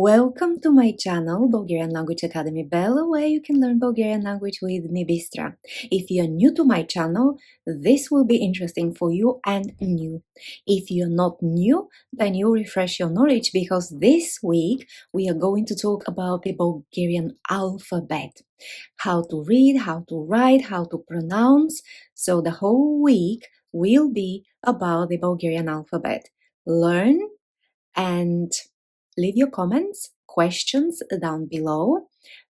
Welcome to my channel, Bulgarian Language Academy Bella, where you can learn Bulgarian language with me, Bistra. If you're new to my channel, this will be interesting for you and new. If you're not new, then you refresh your knowledge because this week we are going to talk about the Bulgarian alphabet. How to read, how to write, how to pronounce. So the whole week will be about the Bulgarian alphabet. Learn and leave your comments, questions down below.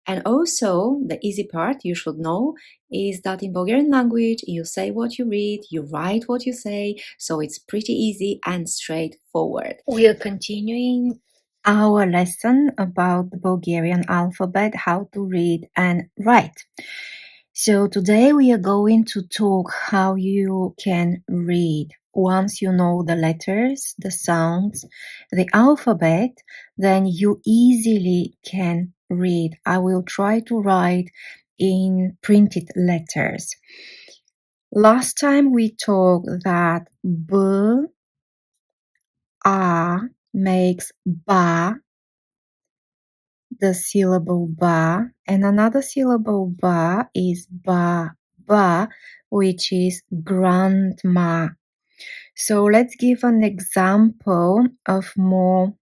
And also, the easy part you should know is that in Bulgarian language, you say what you read, you write what you say, so it's pretty easy and straightforward. We are continuing our lesson about the Bulgarian alphabet, how to read and write. So today we are going to talk how you can read. Once you know the letters, the sounds, the alphabet, then you easily can read. I will try to write in printed letters. Last time we talked that B, A makes ba, the syllable ba, and another syllable ba is ba, which is grandma. So let's give an example of more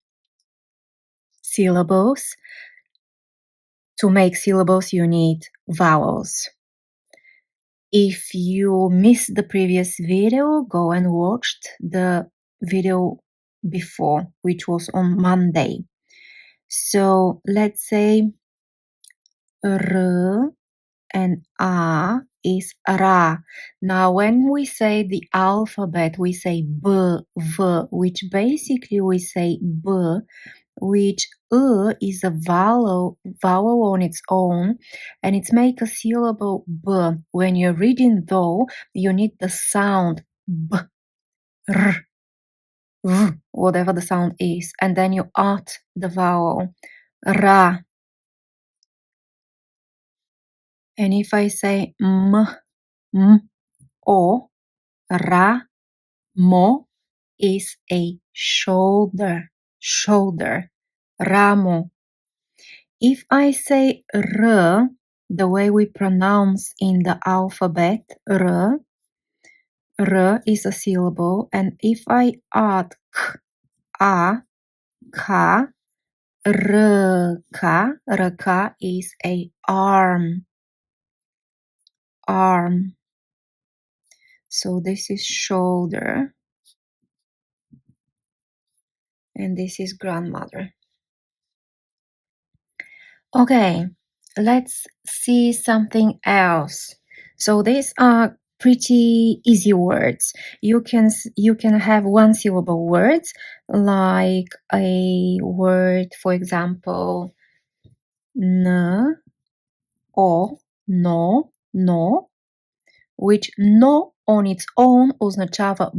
syllables. To make syllables, you need vowels. If you missed the previous video, go and watch the video before, which was on Monday. So let's say R and A is ra. Now, when we say the alphabet, we say B, V, which basically we say B, which is a vowel on its own, and it's make a syllable B. When you're reading though, you need the sound B, R, V, whatever the sound is, and then you add the vowel ra. And if I say o, ra, mo is a shoulder, ramo. If I say r, the way we pronounce in the alphabet, r is a syllable, and if I add k, a, ka, rka is a arm. So this is shoulder, and this is grandmother. Okay, let's see something else. So these are pretty easy words. You can have one syllable words, like a word, for example, n, o, no, which no on its own означава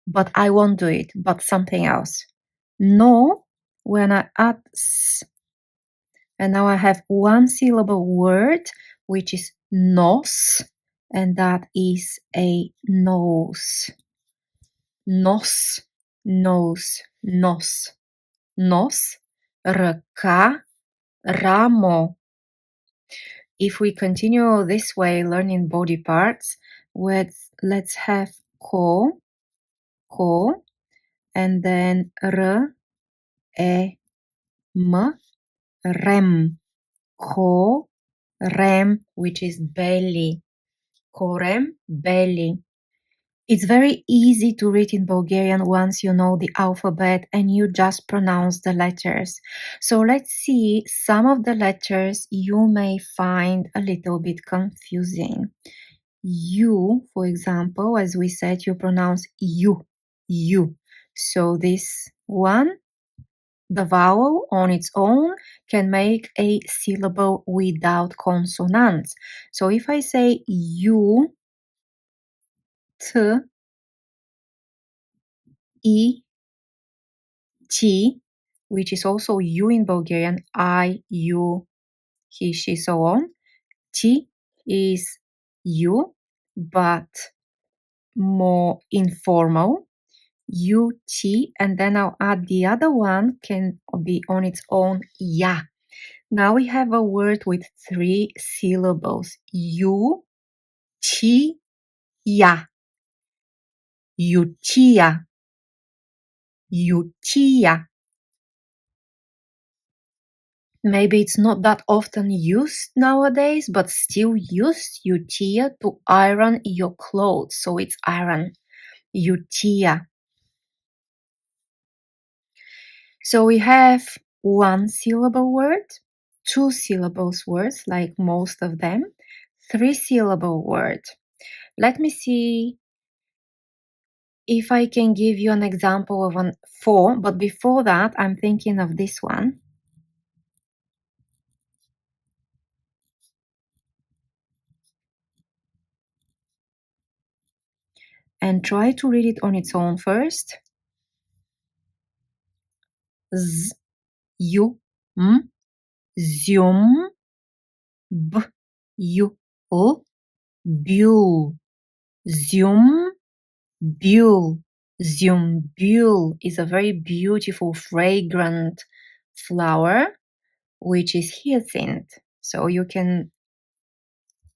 but I won't do it, but something else. No, when I add s, and now I have one syllable word, which is nos, and that is a nose. Nos, rъка, рамо. If we continue this way, learning body parts, let's have ko, and then r, e, m, rem. Ko, rem, which is belly. Korem, belly. It's very easy to read in Bulgarian once you know the alphabet and you just pronounce the letters. So let's see some of the letters you may find a little bit confusing. You, for example, as we said, you pronounce you. So this one, the vowel on its own can make a syllable without consonants. So if I say you, t, I, T, which is also you in Bulgarian, I, you, he, she, so on. T is you, but more informal. U-T, and then I'll add the other one, can be on its own, ya. Now we have a word with 3 syllables. U-T-Ya. U-T-Ya. U-T-Ya. Maybe it's not that often used nowadays, but still used, utia, to iron your clothes. So it's iron, utia. So we have 1 syllable word, 2 syllables words, like most of them, 3 syllable word. Let me see if I can give you an example of 4, but before that, I'm thinking of this one. And try to read it on its own first. Z, U, M, Zium, B, U, L, Bule. Zium, Bule. Ziumbule is a very beautiful, fragrant flower, which is hyacinth. So you can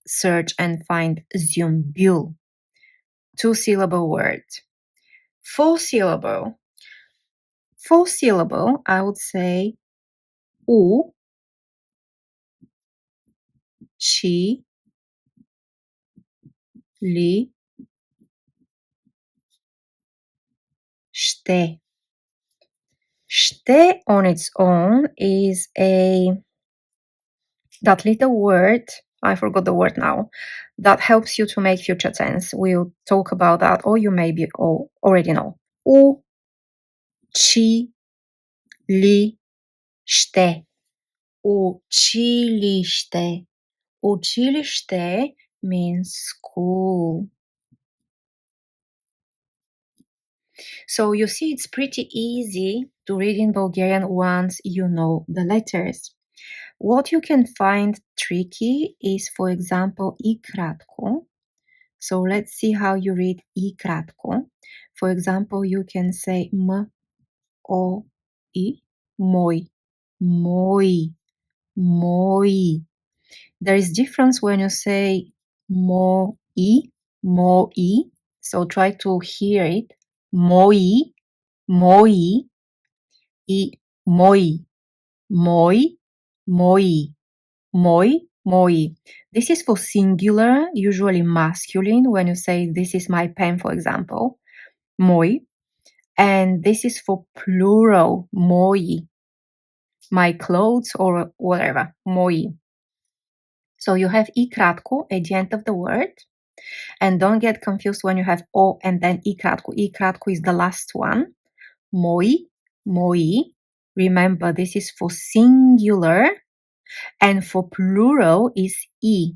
search and find Ziumbule. 2 syllable word. 4 syllable. 4 syllable, I would say U, Chi, Li, Shte. Shte on its own is that little word, I forgot the word now, that helps you to make future tense. We'll talk about that, or you maybe already know. U, chi, li, shte. Uchilište. Uchilište means school. So you see, it's pretty easy to read in Bulgarian once you know the letters. What you can find tricky is, for example, I kratko. So let's see how you read I kratko. For example, you can say M, O, I, moj, moj, moj. There is difference when you say mo, I. So try to hear it. Moi, moi, I, moi, moi, moi. Moi, moi. This is for singular, usually masculine, when you say this is my pen, for example, moi. And this is for plural, moi. My clothes or whatever, moi. So you have I kratko at the end of the word. And don't get confused when you have O and then I kratko. I kratko is the last one. Moi, moi. Remember, this is for singular. And for plural is I.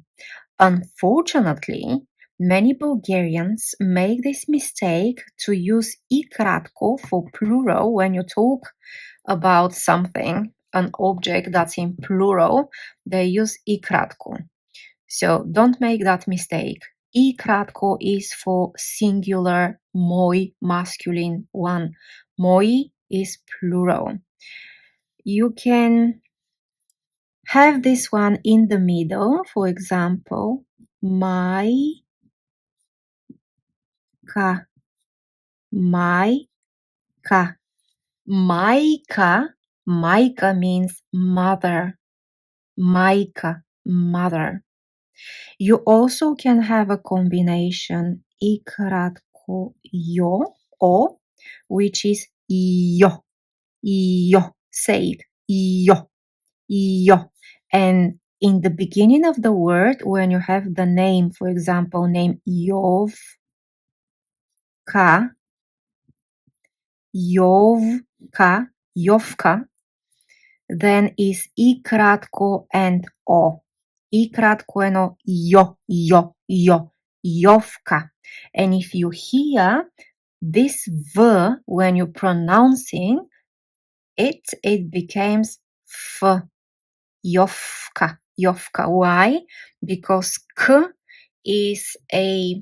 Unfortunately, many Bulgarians make this mistake to use I kratko for plural when you talk about something, an object that's in plural, they use I kratko. So don't make that mistake. I kratko is for singular, moi, masculine one. Moi is plural. You can have this one in the middle, for example, Maika. Maika. Maika. Maika means mother. Maika, mother. You also can have a combination I kratko yo, o, which is yo. Yo. Say it. Yo. Yo. And in the beginning of the word, when you have the name, for example, name Yovka, Yovka, Yovka, then is I kratko and o. I kratko and o, yo, Yovka. And if you hear this V when you're pronouncing it, it becomes F. Yovka. Yovka. Why? Because K is a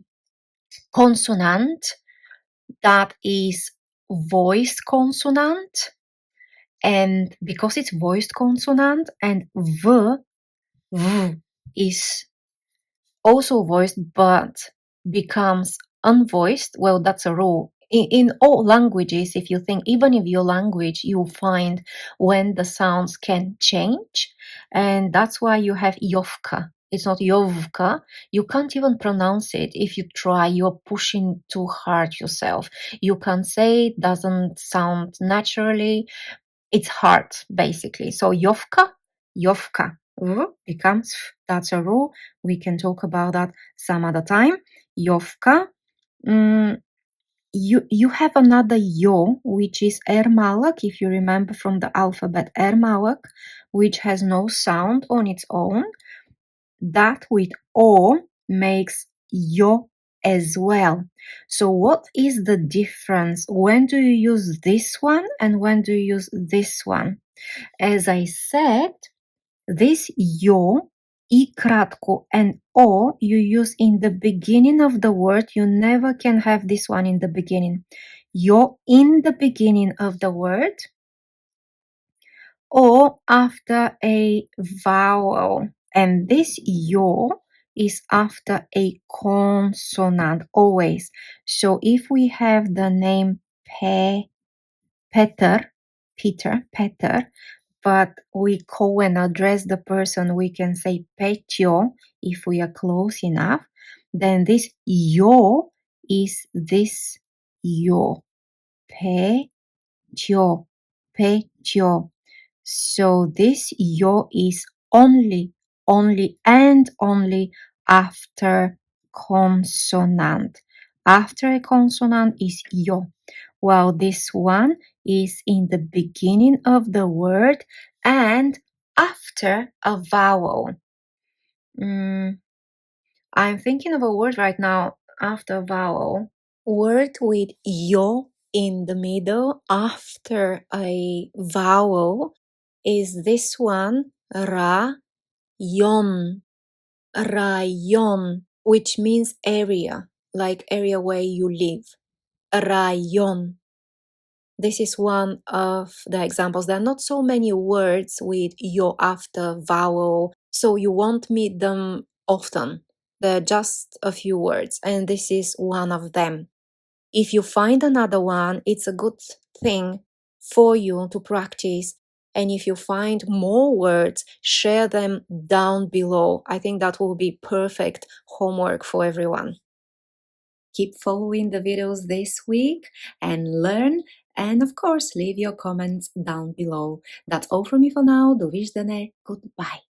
consonant that is voiced consonant, and because it's voiced consonant and v is also voiced but becomes unvoiced, well, that's a rule. In all languages, if you think, even if your language, you'll find when the sounds can change. And that's why you have yovka. It's not yovka. You can't even pronounce it. If you try, you're pushing too hard yourself. You can't say it, doesn't sound naturally. It's hard, basically. So yovka becomes, that's a rule. We can talk about that some other time. Yovka. You have another yo, which is ermalak, if you remember from the alphabet ermalak, which has no sound on its own. That with o makes yo as well. So what is the difference? When do you use this one and when do you use this one? As I said, this yo, I kratko, and o you use in the beginning of the word. You never can have this one in the beginning. Yo in the beginning of the word or after a vowel. And this yo is after a consonant always. So if we have the name Peter, but we call and address the person, we can say Petio if we are close enough. Then this yo is this yo. Petio. So this yo is only and only after consonant. After a consonant is yo, while this one is in the beginning of the word and after a vowel. I'm thinking of a word right now after vowel. Word with yo in the middle after a vowel is this one, rayon, which means area, like area where you live. Rayon. This is one of the examples. There are not so many words with yo after vowel, so you won't meet them often. There are just a few words, and this is one of them. If you find another one, it's a good thing for you to practice. And if you find more words, share them down below. I think that will be perfect homework for everyone. Keep following the videos this week and learn. And of course, leave your comments down below. That's all from me for now. Довиждане. Goodbye.